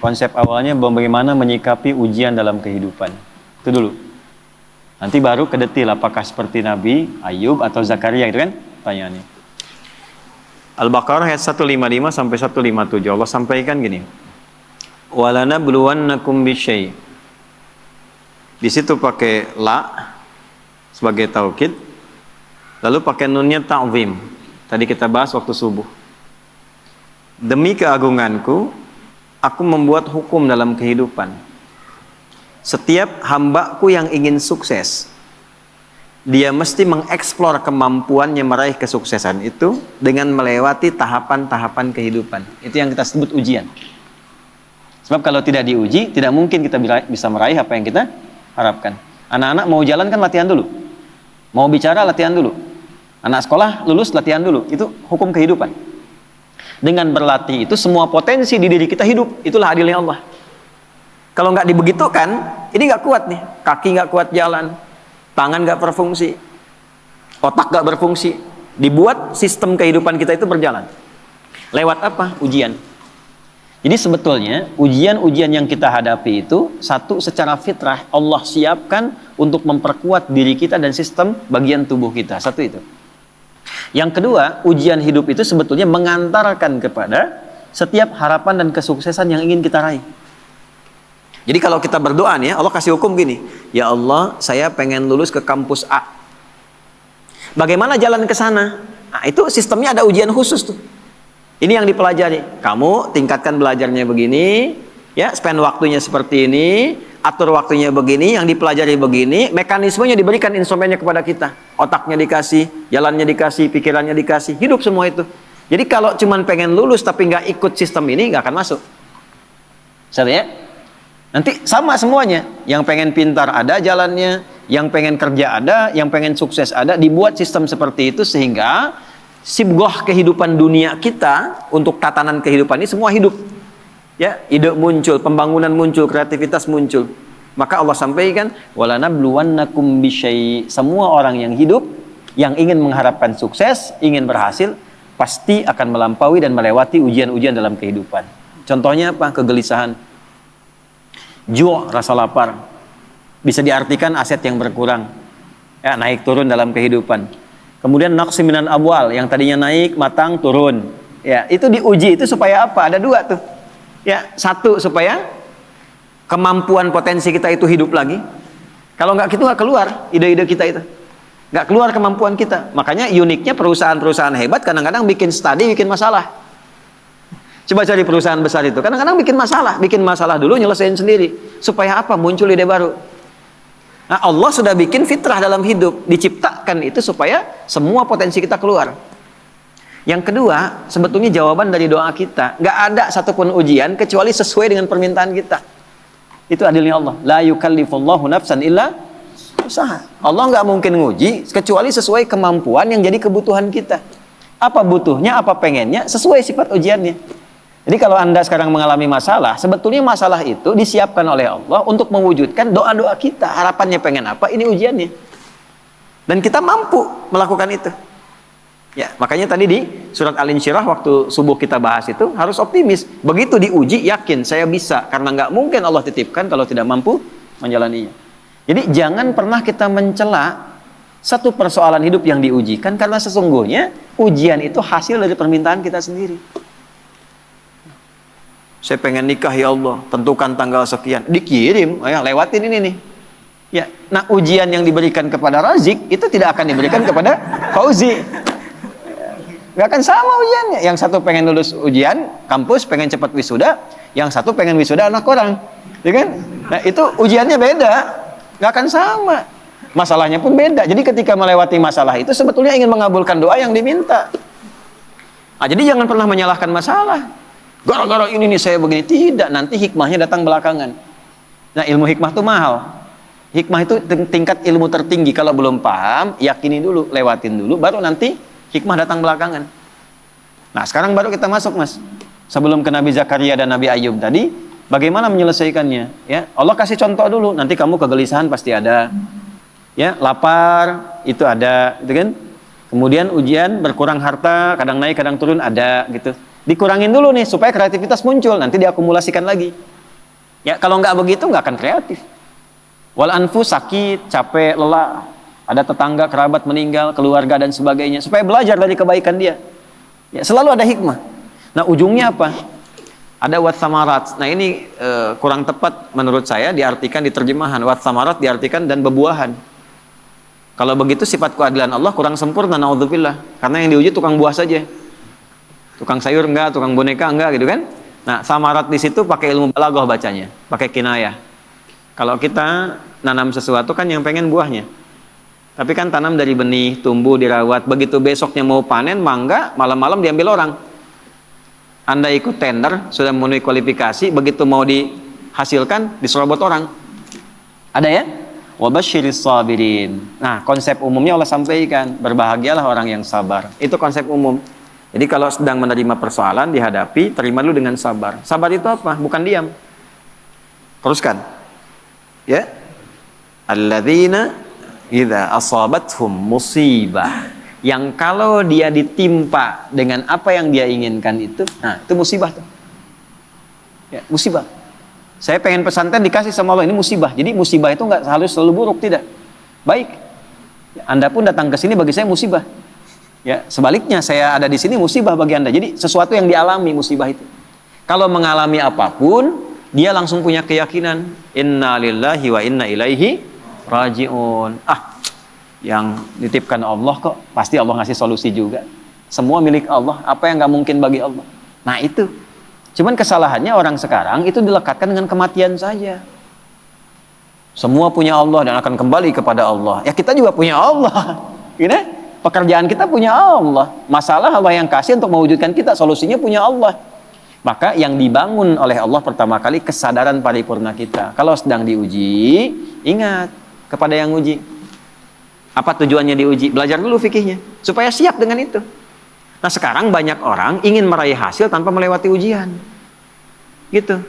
Konsep awalnya bagaimana menyikapi ujian dalam kehidupan. Itu dulu. Nanti baru ke detil apakah seperti Nabi Ayub atau Zakaria, itu kan pertanyaannya. Al-Baqarah ayat 155 sampai 157 Allah sampaikan gini. Walanabluwannakum bisyai'. Di situ pakai la sebagai taukid. Lalu pakai nunnya ta'zim. Tadi kita bahas waktu subuh. Demi keagunganku, aku membuat hukum dalam kehidupan. Setiap hambaku yang ingin sukses, dia mesti mengeksplor kemampuannya meraih kesuksesan itu dengan melewati tahapan-tahapan kehidupan. Itu yang kita sebut ujian. Sebab kalau tidak diuji, tidak mungkin kita bisa meraih apa yang kita harapkan. Anak-anak mau jalan kan latihan dulu. Mau bicara latihan dulu. Anak sekolah lulus latihan dulu. Itu hukum kehidupan. Dengan berlatih itu semua potensi di diri kita hidup. Itulah adilnya Allah. Kalau nggak dibegitukan, ini nggak kuat nih. Kaki nggak kuat jalan, tangan nggak berfungsi, otak nggak berfungsi. Dibuat sistem kehidupan kita itu berjalan. Lewat apa? Ujian. Jadi sebetulnya ujian-ujian yang kita hadapi itu satu, secara fitrah Allah siapkan untuk memperkuat diri kita dan sistem bagian tubuh kita. Satu itu. Yang kedua, ujian hidup itu sebetulnya mengantarkan kepada setiap harapan dan kesuksesan yang ingin kita raih. Jadi kalau kita berdoa nih, Allah kasih hukum gini, ya Allah, saya pengen lulus ke kampus A. Bagaimana jalan ke sana? Nah, itu sistemnya ada ujian khusus tuh. Ini yang dipelajari. Kamu tingkatkan belajarnya begini, ya, spend waktunya seperti ini, atur waktunya begini, yang dipelajari begini, mekanismenya diberikan instrumennya kepada kita. Otaknya dikasih, jalannya dikasih, pikirannya dikasih, hidup semua itu. Jadi kalau cuman pengen lulus tapi nggak ikut sistem ini, nggak akan masuk. Saya ya? Nanti sama semuanya. Yang pengen pintar ada jalannya, yang pengen kerja ada, yang pengen sukses ada, dibuat sistem seperti itu sehingga sibgoh kehidupan dunia kita untuk tatanan kehidupan ini semua hidup. Ya, ide muncul, pembangunan muncul, kreativitas muncul. Maka Allah sampaikan, walanabluwannakum bisyai'. Semua orang yang hidup, yang ingin mengharapkan sukses, ingin berhasil, pasti akan melampaui dan melewati ujian-ujian dalam kehidupan. Contohnya apa? Kegelisahan. Ju', rasa lapar. Bisa diartikan aset yang berkurang. Ya, naik turun dalam kehidupan. Kemudian naqsi minan amwal, yang tadinya naik, matang, turun. Ya, itu diuji itu supaya apa? Ada dua tuh. Ya, satu supaya kemampuan potensi kita itu hidup lagi. Kalau nggak gitu nggak keluar ide-ide kita itu. Nggak keluar kemampuan kita. Makanya uniknya perusahaan-perusahaan hebat kadang-kadang bikin studi, bikin masalah. Coba cari perusahaan besar itu. Kadang-kadang bikin masalah dulu nyelesain sendiri. Supaya apa? Muncul ide baru. Nah, Allah sudah bikin fitrah dalam hidup, diciptakan itu supaya semua potensi kita keluar. Yang kedua, sebetulnya jawaban dari doa kita, nggak ada satupun ujian kecuali sesuai dengan permintaan kita. Itu adilnya Allah. La yukallifullahu nafsan illa usaha. Allah nggak mungkin nguji kecuali sesuai kemampuan yang jadi kebutuhan kita. Apa butuhnya, apa pengennya, sesuai sifat ujiannya. Jadi kalau Anda sekarang mengalami masalah, sebetulnya masalah itu disiapkan oleh Allah untuk mewujudkan doa-doa kita. Harapannya pengen apa, ini ujiannya. Dan kita mampu melakukan itu. Ya, makanya tadi di surat Al-Insyirah waktu subuh kita bahas itu harus optimis. Begitu diuji, yakin saya bisa. Karena nggak mungkin Allah titipkan kalau tidak mampu menjalaninya. Jadi jangan pernah kita mencela satu persoalan hidup yang diujikan, karena sesungguhnya ujian itu hasil dari permintaan kita sendiri. Saya pengen nikah ya Allah, tentukan tanggal sekian, dikirim, ya lewatin ini nih. Ya, nah ujian yang diberikan kepada Razik itu tidak akan diberikan kepada Fauzi. Gak akan sama ujiannya. Yang satu pengen lulus ujian kampus, pengen cepat wisuda, yang satu pengen wisuda anak orang, ya kan? Nah itu ujiannya beda, gak akan sama. Masalahnya pun beda. Jadi ketika melewati masalah itu sebetulnya ingin mengabulkan doa yang diminta. Nah, jadi jangan pernah menyalahkan masalah. Gara-gara ini nih saya begini. Tidak, nanti hikmahnya datang belakangan. Nah, ilmu hikmah itu mahal. Hikmah itu tingkat ilmu tertinggi. Kalau belum paham, yakini dulu, lewatin dulu, baru nanti hikmah datang belakangan. Nah, sekarang baru kita masuk, Mas. Sebelum ke Nabi Zakaria dan Nabi Ayub tadi, bagaimana menyelesaikannya? Ya, Allah kasih contoh dulu. Nanti kamu kegelisahan pasti ada. Ya, lapar itu ada, gitu kan? Kemudian ujian, berkurang harta, kadang naik, kadang turun, ada gitu. Dikurangin dulu nih supaya kreativitas muncul, nanti diakumulasikan lagi. Ya kalau nggak begitu nggak akan kreatif. Wal anfus, sakit, capek, lelah, ada tetangga, kerabat meninggal, keluarga dan sebagainya, supaya belajar dari kebaikan dia. Ya, selalu ada hikmah. Nah, ujungnya apa? Ada wat samarat. Nah, ini kurang tepat menurut saya diartikan di terjemahan. Wat samarat diartikan dan bebuahan. Kalau begitu sifat keadilan Allah kurang sempurna, naudzubillah. Karena yang diuji tukang buah saja. Tukang sayur enggak, tukang boneka enggak gitu kan? Nah, samarat di situ pakai ilmu balaghah bacanya, pakai kinayah. Kalau kita nanam sesuatu kan yang pengen buahnya. Tapi kan tanam dari benih, tumbuh, dirawat. Begitu besoknya mau panen, mangga, malam-malam diambil orang. Anda ikut tender, sudah memenuhi kualifikasi, begitu mau dihasilkan, diserobot orang. Ada ya? Wabasyiris sabirin. Nah, konsep umumnya Allah sampaikan, berbahagialah orang yang sabar. Itu konsep umum. Jadi kalau sedang menerima persoalan, dihadapi, terima dulu dengan sabar. Sabar itu apa? Bukan diam. Teruskan. Ya, alladzina idza asabathum musibah, yang kalau dia ditimpa dengan apa yang dia inginkan itu, nah itu musibah tuh. Ya, musibah. Saya pengen pesantren dikasih sama Allah, ini musibah. Jadi musibah itu nggak harus selalu buruk, tidak. Baik. Ya, Anda pun datang ke sini bagi saya musibah. Ya, sebaliknya saya ada di sini musibah bagi Anda. Jadi sesuatu yang dialami musibah itu. Kalau mengalami apapun, dia langsung punya keyakinan, inna lillahi wa inna ilaihi raji'un. Yang dititipkan Allah kok, pasti Allah ngasih solusi juga. Semua milik Allah, apa yang nggak mungkin bagi Allah. Nah itu. Cuman kesalahannya orang sekarang itu dilekatkan dengan kematian saja. Semua punya Allah dan akan kembali kepada Allah. Ya kita juga punya Allah. Gitu? Pekerjaan kita punya Allah. Masalah Allah yang kasih untuk mewujudkan kita, solusinya punya Allah. Maka yang dibangun oleh Allah pertama kali kesadaran paripurna kita. Kalau sedang diuji, ingat kepada yang uji. Apa tujuannya diuji? Belajar dulu fikihnya supaya siap dengan itu. Nah, sekarang banyak orang ingin meraih hasil tanpa melewati ujian. Gitu.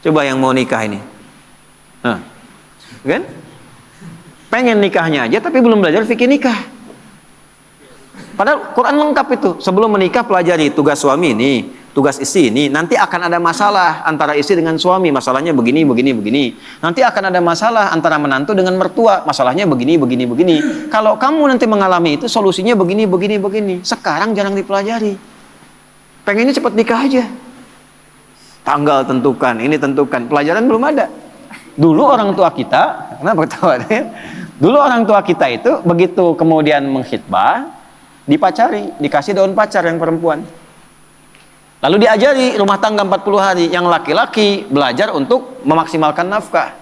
Coba yang mau nikah ini. Nah, kan? Pengen nikahnya aja tapi belum belajar fikih nikah. Padahal Quran lengkap itu. Sebelum menikah pelajari tugas suami ini, tugas istri ini. Nanti akan ada masalah antara istri dengan suami. Masalahnya begini, begini, begini. Nanti akan ada masalah antara menantu dengan mertua. Masalahnya begini, begini, begini. Kalau kamu nanti mengalami itu, solusinya begini, begini, begini. Sekarang jarang dipelajari. Pengennya cepat nikah aja. Tanggal tentukan, ini tentukan. Pelajaran belum ada. Dulu orang tua kita, kenapa ketawa? Dulu orang tua kita itu begitu kemudian mengkhitbah, dipacari, dikasih daun pacar yang perempuan. Lalu diajari rumah tangga 40 hari. Yang laki-laki belajar untuk memaksimalkan nafkah.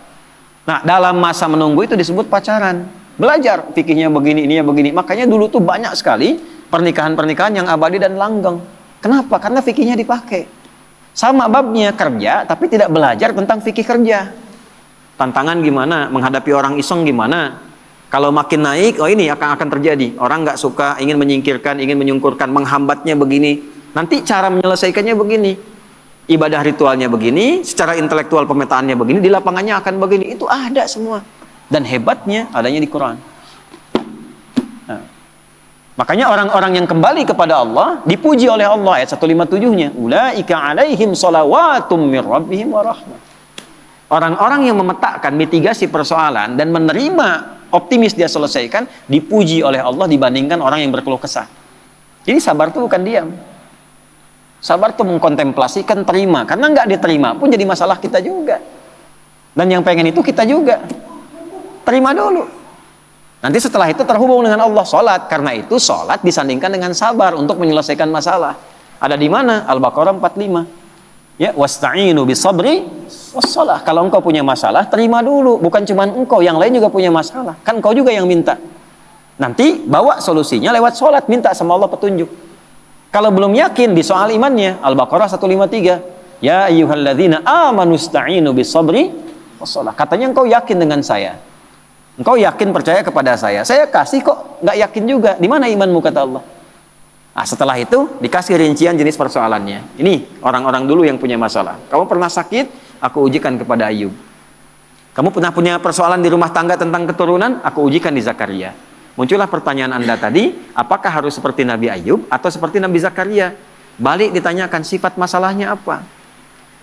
Nah, dalam masa menunggu itu disebut pacaran. Belajar fikihnya begini, ininya begini. Makanya dulu tuh banyak sekali pernikahan-pernikahan yang abadi dan langgeng. Kenapa? Karena fikihnya dipakai. Sama babnya kerja, tapi tidak belajar tentang fikih kerja. Tantangan gimana? Menghadapi orang iseng gimana? Kalau makin naik, oh ini akan terjadi. Orang nggak suka, ingin menyingkirkan, ingin menyungkurkan, menghambatnya begini. Nanti cara menyelesaikannya begini. Ibadah ritualnya begini, secara intelektual pemetaannya begini, di lapangannya akan begini. Itu ada semua. Dan hebatnya adanya di Quran. Nah, makanya orang-orang yang kembali kepada Allah dipuji oleh Allah ayat 157-nya. Ulaika alaihim shalawatum mir rabbihim wa rahmah. Orang-orang yang memetakan mitigasi persoalan dan menerima optimis dia selesaikan, dipuji oleh Allah dibandingkan orang yang berkeluh kesah. Jadi sabar itu bukan diam. Sabar itu mengkontemplasikan, terima. Karena nggak diterima pun jadi masalah kita juga. Dan yang pengen itu kita juga. Terima dulu. Nanti setelah itu terhubung dengan Allah, sholat. Karena itu sholat disandingkan dengan sabar untuk menyelesaikan masalah. Ada di mana? Al-Baqarah 45. Ya, wasta'inu bisabri wassalah. Kalau engkau punya masalah, terima dulu. Bukan cuma engkau, yang lain juga punya masalah. Kan engkau juga yang minta. Nanti bawa solusinya lewat sholat, minta sama Allah petunjuk. Kalau belum yakin di soal imannya, Al-Baqarah 153. Ya ayyuhalladzina amanu sta'inu bisabri wassalah. Katanya engkau yakin dengan saya. Engkau yakin percaya kepada saya. Saya kasih kok nggak yakin juga. Di mana imanmu, kata Allah. Nah, setelah itu dikasih rincian jenis persoalannya. Ini orang-orang dulu yang punya masalah. Kamu pernah sakit, aku ujikan kepada Ayub. Kamu pernah punya persoalan di rumah tangga tentang keturunan, aku ujikan di Zakaria. Muncullah pertanyaan Anda tadi, apakah harus seperti Nabi Ayub atau seperti Nabi Zakaria? Balik ditanyakan sifat masalahnya apa.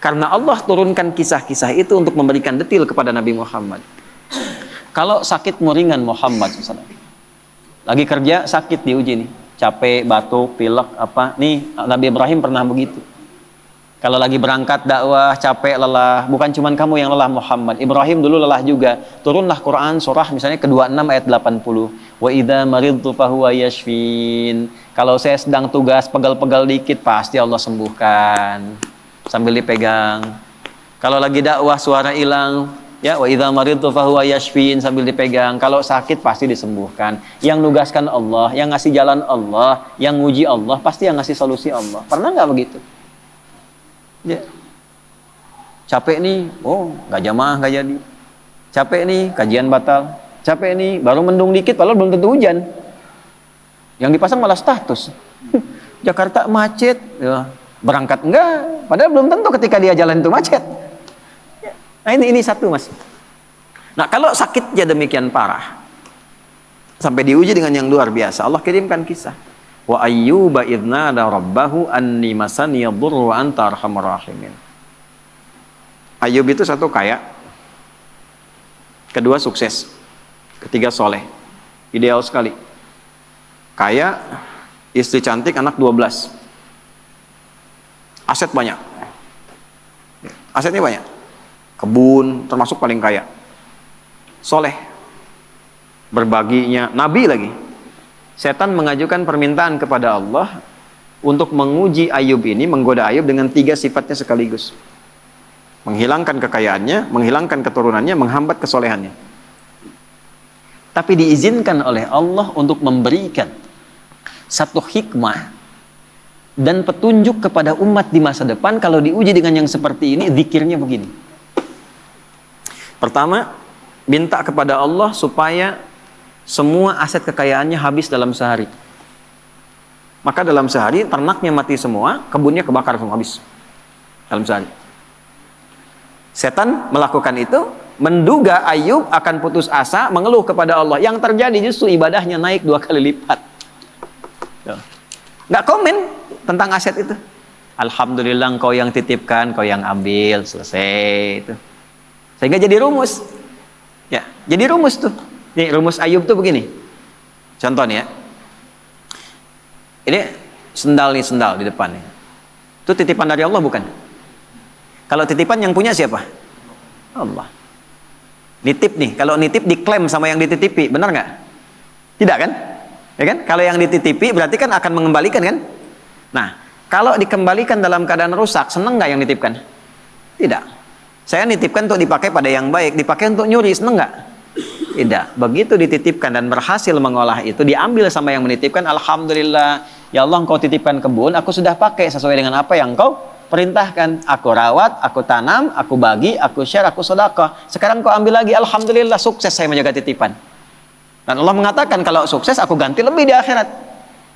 Karena Allah turunkan kisah-kisah itu untuk memberikan detil kepada Nabi Muhammad. Kalau sakitmu ringan Muhammad SAW, lagi kerja sakit diuji nih, capek, batuk, pilek, apa nih, Nabi Ibrahim pernah begitu. Kalau lagi berangkat dakwah, capek, lelah, bukan cuma kamu yang lelah Muhammad, Ibrahim dulu lelah juga. Turunlah Quran surah misalnya ke-26 ayat 80. Wa idza maridtu fahuwa yashfin. Kalau saya sedang tugas pegal-pegal dikit pasti Allah sembuhkan. Sambil dipegang. Kalau lagi dakwah suara hilang, ya wa idza maridtu fahuwa yashfin, sambil dipegang. Kalau sakit pasti disembuhkan. Yang nugaskan Allah, yang ngasih jalan Allah, yang nguji Allah, pasti yang ngasih solusi Allah. Pernah nggak begitu? Ya. Capek nih, oh nggak jamaah nggak jadi. Capek nih, kajian batal. Capek nih, baru mendung dikit, padahal belum tentu hujan. Yang dipasang malah status. Jakarta macet, ya. Berangkat enggak, padahal belum tentu ketika dia jalan itu macet. Nah ini satu mas. Nah kalau sakitnya demikian parah, sampai diuji dengan yang luar biasa, Allah kirimkan kisah. Wa ayyuba idnada rabbahu anni masani yadurru wa anta arhamar rahimin. Ayub itu satu kaya, kedua sukses, ketiga soleh, ideal sekali. Kaya, istri cantik, anak 12, aset banyak, asetnya banyak, kebun termasuk paling kaya, soleh, berbaginya, nabi lagi. Setan mengajukan permintaan kepada Allah untuk menguji Ayub ini, menggoda Ayub dengan 3 sifatnya sekaligus. Menghilangkan kekayaannya, menghilangkan keturunannya, menghambat kesolehannya. Tapi diizinkan oleh Allah untuk memberikan satu hikmah dan petunjuk kepada umat di masa depan. Kalau diuji dengan yang seperti ini, zikirnya begini. Pertama, minta kepada Allah supaya semua aset kekayaannya habis dalam sehari. Maka dalam sehari ternaknya mati semua, kebunnya kebakar semua habis dalam sehari. Setan melakukan itu, menduga Ayub akan putus asa, mengeluh kepada Allah. Yang terjadi justru ibadahnya naik 2 kali lipat. Nggak komen tentang aset itu. Alhamdulillah engkau yang titipkan, kau yang ambil, selesai itu. Sehingga jadi rumus. Ya, jadi rumus tuh. Nih rumus Ayub tuh begini. Contoh nih ya. Ini sendal di depan nih. Itu titipan dari Allah bukan? Kalau titipan yang punya siapa? Allah. Nitip nih. Kalau nitip diklaim sama yang dititipi, benar nggak? Tidak kan? Ya kan? Kalau yang dititipi berarti kan akan mengembalikan kan? Nah, kalau dikembalikan dalam keadaan rusak, seneng nggak yang nitipkan? Tidak. Saya nitipkan untuk dipakai pada yang baik, dipakai untuk nyuri, seneng nggak? Tidak. Begitu dititipkan dan berhasil mengolah itu, diambil sama yang menitipkan, alhamdulillah, ya Allah engkau titipkan kebun, aku sudah pakai sesuai dengan apa yang engkau perintahkan. Aku rawat, aku tanam, aku bagi, aku share, aku sedekah. Sekarang kau ambil lagi, alhamdulillah, sukses saya menjaga titipan. Dan Allah mengatakan kalau sukses aku ganti lebih di akhirat.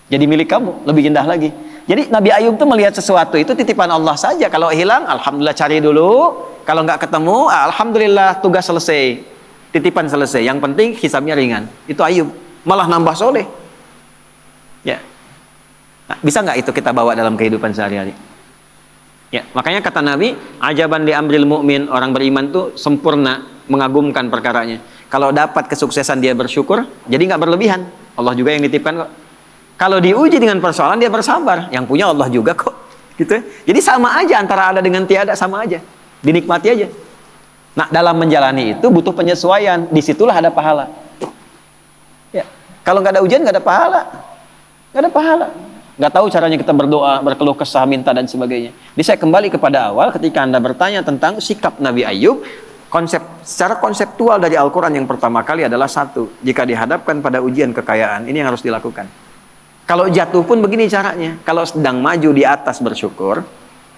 Jadi milik kamu, lebih indah lagi. Jadi Nabi Ayub tuh melihat sesuatu itu titipan Allah saja. Kalau hilang, alhamdulillah cari dulu. Kalau nggak ketemu, alhamdulillah tugas selesai. Titipan selesai. Yang penting hisabnya ringan. Itu Ayub. Malah nambah soleh. Ya. Nah, bisa nggak itu kita bawa dalam kehidupan sehari-hari? Ya, makanya kata Nabi, ajaban li amril mu'min, orang beriman tuh sempurna, mengagumkan perkaranya. Kalau dapat kesuksesan dia bersyukur, jadi nggak berlebihan. Allah juga yang nitipkan kok. Kalau diuji dengan persoalan dia bersabar, yang punya Allah juga kok. Gitu. Jadi sama aja antara ada dengan tiada, sama aja. Dinikmati aja. Nah, dalam menjalani itu butuh penyesuaian. Disitulah ada pahala. Ya. Kalau nggak ada ujian, nggak ada pahala. Nggak ada pahala. Nggak tahu caranya kita berdoa, berkeluh kesah, minta dan sebagainya. Jadi saya kembali kepada awal ketika Anda bertanya tentang sikap Nabi Ayub. Secara konseptual dari Al-Quran yang pertama kali adalah satu. Jika dihadapkan pada ujian kekayaan, ini yang harus dilakukan. Kalau jatuh pun begini caranya. Kalau sedang maju di atas bersyukur.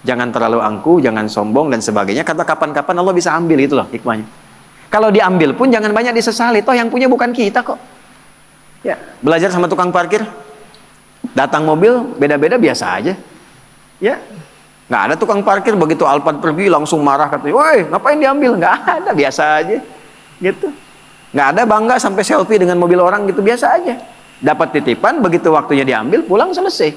Jangan terlalu angkuh, jangan sombong dan sebagainya. Kata kapan-kapan Allah bisa ambil, itu loh hikmahnya. Kalau diambil pun jangan banyak disesali. Toh yang punya bukan kita kok. Ya, belajar sama tukang parkir. Datang mobil beda-beda biasa aja. Ya, nggak ada tukang parkir begitu Alphard pergi langsung marah katanya, woi ngapain diambil? Nggak ada, biasa aja. Gitu. Nggak ada bangga sampai selfie dengan mobil orang gitu, biasa aja. Dapat titipan begitu waktunya diambil pulang selesai.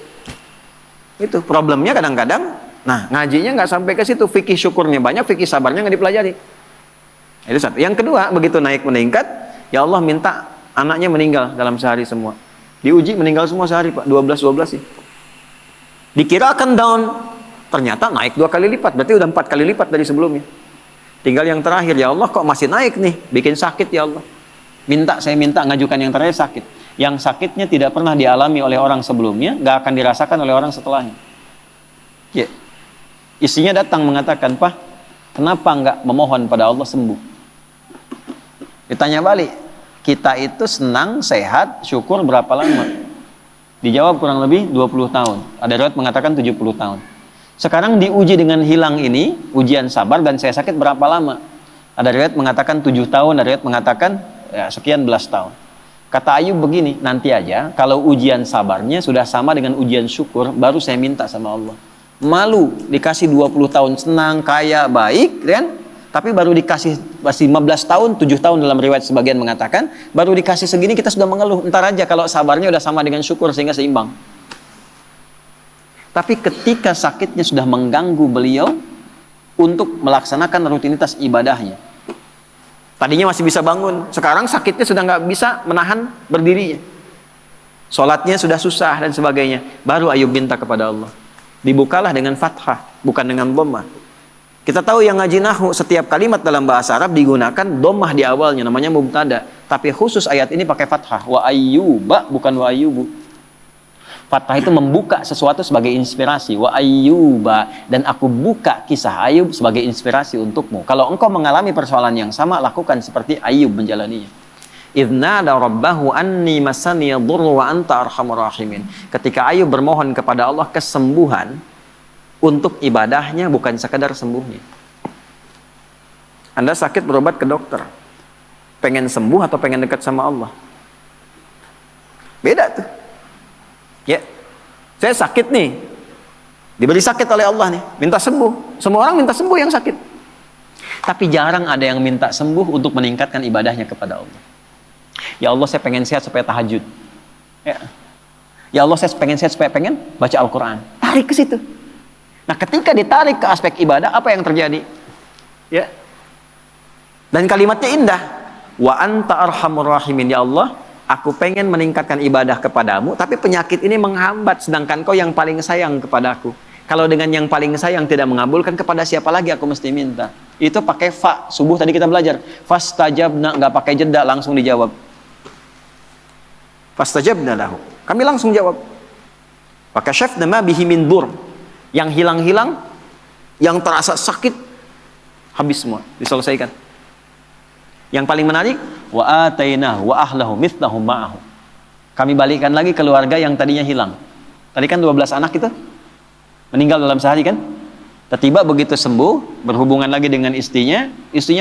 Itu problemnya kadang-kadang Nah, ngajinya nggak sampai ke situ, fikih syukurnya banyak, fikih sabarnya nggak dipelajari. Itu satu. Yang kedua, begitu naik meningkat, ya Allah minta anaknya meninggal dalam sehari semua. Diuji meninggal semua sehari, Pak. 12 sih. Dikira akan down, ternyata naik 2 kali lipat, berarti udah 4 kali lipat dari sebelumnya. Tinggal yang terakhir, ya Allah kok masih naik nih, bikin sakit ya Allah. Saya minta ngajukan yang terakhir sakit. Yang sakitnya tidak pernah dialami oleh orang sebelumnya, nggak akan dirasakan oleh orang setelahnya. Ya. Istrinya datang mengatakan, Pak, kenapa nggak memohon pada Allah sembuh? Ditanya balik, kita itu senang, sehat, syukur berapa lama? Dijawab kurang lebih 20 tahun. Ada riwayat mengatakan 70 tahun. Sekarang diuji dengan hilang ini, ujian sabar dan saya sakit berapa lama? Ada riwayat mengatakan 7 tahun, ada riwayat mengatakan ya, sekian belas tahun. Kata Ayub begini, nanti aja kalau ujian sabarnya sudah sama dengan ujian syukur, baru saya minta sama Allah. Malu dikasih 20 tahun senang, kaya, baik, kan? Tapi baru dikasih masih 15 tahun, 7 tahun dalam riwayat sebagian mengatakan, baru dikasih segini kita sudah mengeluh. Entar aja kalau sabarnya udah sama dengan syukur sehingga seimbang. Tapi ketika sakitnya sudah mengganggu beliau untuk melaksanakan rutinitas ibadahnya. Tadinya masih bisa bangun, sekarang sakitnya sudah nggak bisa menahan berdirinya. Sholatnya sudah susah dan sebagainya. Baru Ayub minta kepada Allah. Dibukalah dengan fathah, bukan dengan dhammah. Kita tahu yang ngaji nahwu, setiap kalimat dalam bahasa Arab digunakan dhammah di awalnya, namanya mubtada. Tapi khusus ayat ini pakai fathah. Wa ayyuba, bukan wa ayyubu. Fathah itu membuka sesuatu sebagai inspirasi. Wa ayyuba, dan aku buka kisah Ayub sebagai inspirasi untukmu. Kalau engkau mengalami persoalan yang sama, lakukan seperti Ayub menjalaninya. Idznada rabbahu anni masaniya dhurru wa anta arhamur rahimin. Ketika Ayub bermohon kepada Allah kesembuhan untuk ibadahnya, bukan sekadar sembuhnya. Anda sakit berobat ke dokter, pengen sembuh atau pengen dekat sama Allah? Beda tuh. Ya, saya sakit nih, diberi sakit oleh Allah nih, minta sembuh. Semua orang minta sembuh yang sakit. Tapi jarang ada yang minta sembuh untuk meningkatkan ibadahnya kepada Allah. Ya Allah, saya pengen sehat supaya tahajud. Ya Allah, saya pengen sehat supaya pengen baca Al-Quran. Tarik ke situ. Nah, ketika ditarik ke aspek ibadah, apa yang terjadi? Ya. Dan kalimatnya indah. Wa anta arhamur rahimin. Ya Allah, aku pengen meningkatkan ibadah kepadamu, tapi penyakit ini menghambat, sedangkan kau yang paling sayang kepadaku. Kalau dengan yang paling sayang tidak mengabulkan, kepada siapa lagi aku mesti minta? Itu pakai fa. Subuh tadi kita belajar. Fastajabna, nggak pakai jeda, langsung dijawab. Fastajabna lahu. Kami langsung jawab. Fakashafna ma bihi min dur. Yang hilang-hilang, yang terasa sakit, habis semua, diselesaikan. Yang paling menarik, wa atainahu wa ahlahu mithlahum ma'ahu. Kami balikan lagi keluarga yang tadinya hilang. Tadi kan 12 anak itu meninggal dalam sehari kan? Tiba-tiba begitu sembuh, berhubungan lagi dengan istrinya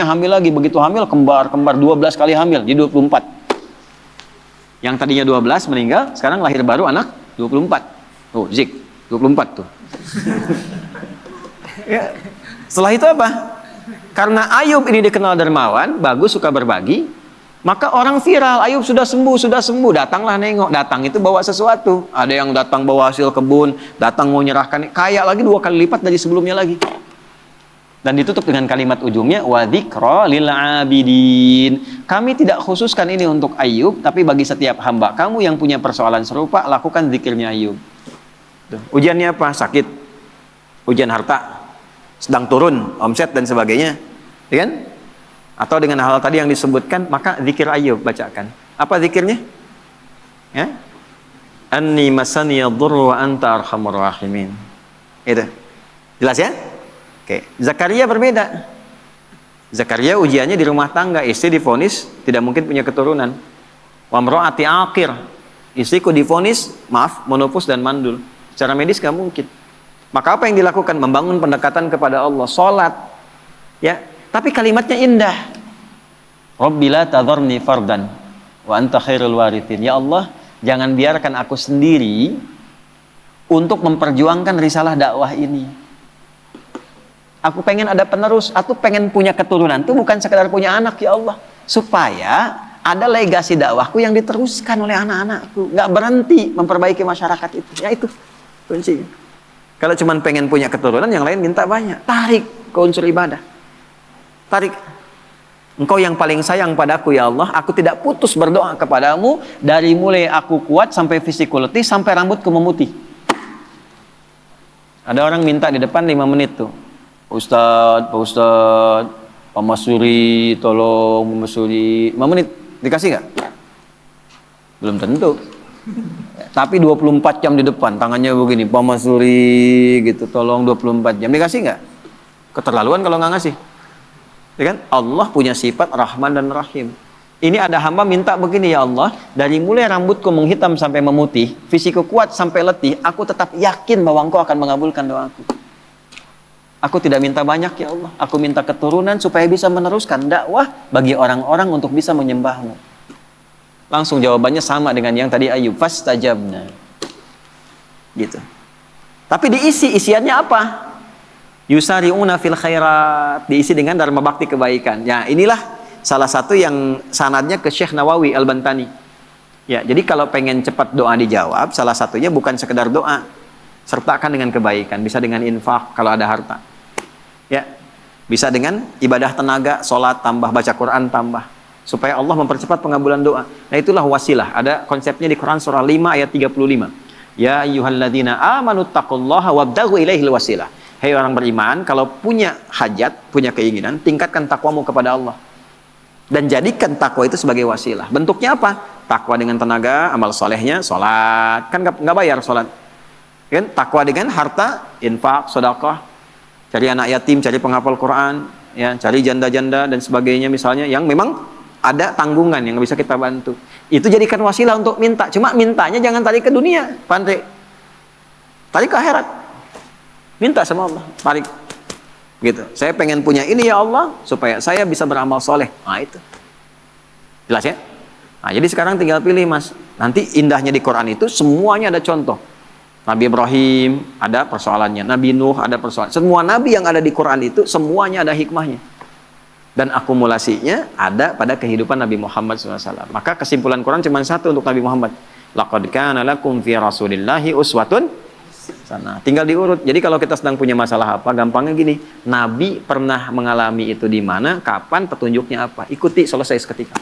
hamil lagi, begitu hamil kembar 12 kali hamil, jadi 24. Yang tadinya 12 meninggal, sekarang lahir baru anak 24. Oh, Zik, 24 tuh. Ya. Setelah itu apa? Karena Ayub ini dikenal dermawan, bagus, suka berbagi, maka orang viral, Ayub sudah sembuh, datanglah nengok. Datang itu bawa sesuatu. Ada yang datang bawa hasil kebun, datang mau nyerahkan, kaya lagi 2 kali lipat dari sebelumnya lagi. Dan ditutup dengan kalimat ujungnya, wa dzikra lil abidin. Kami tidak khususkan ini untuk Ayub, tapi bagi setiap hamba kamu yang punya persoalan serupa, lakukan zikirnya Ayub. Ujiannya apa? Sakit, ujian harta, sedang turun omset dan sebagainya, ya kan? Atau dengan hal tadi yang disebutkan, maka zikir Ayub bacakan. Apa zikirnya? Ya, anni masaniya dhurru wa anta arhamur rahimin. Itu jelas ya? Oke. Zakaria berbeda. Zakaria ujiannya di rumah tangga, istri divonis tidak mungkin punya keturunan. Wa mraati aqir, istriku divonis menopause dan mandul. Secara medis gak mungkin. Maka apa yang dilakukan? Membangun pendekatan kepada Allah, sholat. Ya, tapi kalimatnya indah. Rabbi la tadharni fardan wa anta khairul warithin. Ya Allah, jangan biarkan aku sendiri untuk memperjuangkan risalah dakwah ini. Aku pengen ada penerus, aku pengen punya keturunan. Itu bukan sekedar punya anak, ya Allah. Supaya ada legasi dakwahku yang diteruskan oleh anak-anakku. Gak berhenti memperbaiki masyarakat itu. Ya itu kuncinya. Kalau cuma pengen punya keturunan, yang lain minta banyak. Tarik ke unsur ibadah. Tarik. Engkau yang paling sayang padaku ya Allah, aku tidak putus berdoa kepadamu dari mulai aku kuat sampai fisikku letih sampai rambutku memutih. Ada orang minta di depan 5 menit tuh. Pak Ustadz, Pak Masuri, tolong Pak Masuri. 5 menit, dikasih nggak? Belum tentu. Tapi 24 jam di depan, tangannya begini, Pak Masuri gitu, tolong 24 jam. Dikasih nggak? Keterlaluan kalau nggak ngasih. Ya kan? Allah punya sifat Rahman dan Rahim. Ini ada hamba minta begini, ya Allah, dari mulai rambutku menghitam sampai memutih, fisikku kuat sampai letih, aku tetap yakin bahwa Engkau akan mengabulkan doaku. Aku tidak minta banyak ya Allah, aku minta keturunan supaya bisa meneruskan dakwah bagi orang-orang untuk bisa menyembahmu. Langsung jawabannya sama dengan yang tadi Ayub, fastajabna. Gitu. Tapi isiannya apa? Yusari'una fil khairat, diisi dengan dharma bakti kebaikan. Ya, inilah salah satu yang sanadnya ke Syekh Nawawi Al-Bantani. Ya, jadi kalau pengen cepat doa dijawab, salah satunya bukan sekedar doa, sertakan dengan kebaikan, bisa dengan infak kalau ada harta. Ya, bisa dengan ibadah tenaga, sholat tambah, baca Quran tambah, supaya Allah mempercepat pengabulan doa. Nah, itulah wasilah. Ada konsepnya di Quran surah 5 ayat 35. Ya ayyuhalladzina amanu taqullaha wabtaghu ilaihil wasilah. Hei orang beriman, kalau punya hajat, punya keinginan, tingkatkan takwamu kepada Allah. Dan jadikan takwa itu sebagai wasilah. Bentuknya apa? Takwa dengan tenaga, amal solehnya, sholat. Kan nggak bayar sholat. Kan? Takwa dengan harta, infak, sedekah, cari anak yatim, cari penghafal Quran, ya, cari janda-janda dan sebagainya misalnya, yang memang ada tanggungan yang bisa kita bantu. Itu jadikan wasilah untuk minta. Cuma mintanya jangan tarik ke dunia, pandai. Tarik ke akhirat. Minta sama Allah, tarik. Gitu. Saya pengen punya ini ya Allah supaya saya bisa beramal soleh. Nah itu. Jelas ya? Nah, jadi sekarang tinggal pilih Mas. Nanti indahnya di Quran itu semuanya ada contoh. Nabi Ibrahim ada persoalannya, Nabi Nuh ada persoalan. Semua nabi yang ada di Quran itu semuanya ada hikmahnya. Dan akumulasinya ada pada kehidupan Nabi Muhammad SAW. Maka kesimpulan Quran cuma satu untuk Nabi Muhammad. Laqad kana lakum fi Rasulillahi uswatun sana. Tinggal diurut. Jadi kalau kita sedang punya masalah apa, gampangnya gini. Nabi pernah mengalami itu di mana, kapan, petunjuknya apa. Ikuti, selesai seketika.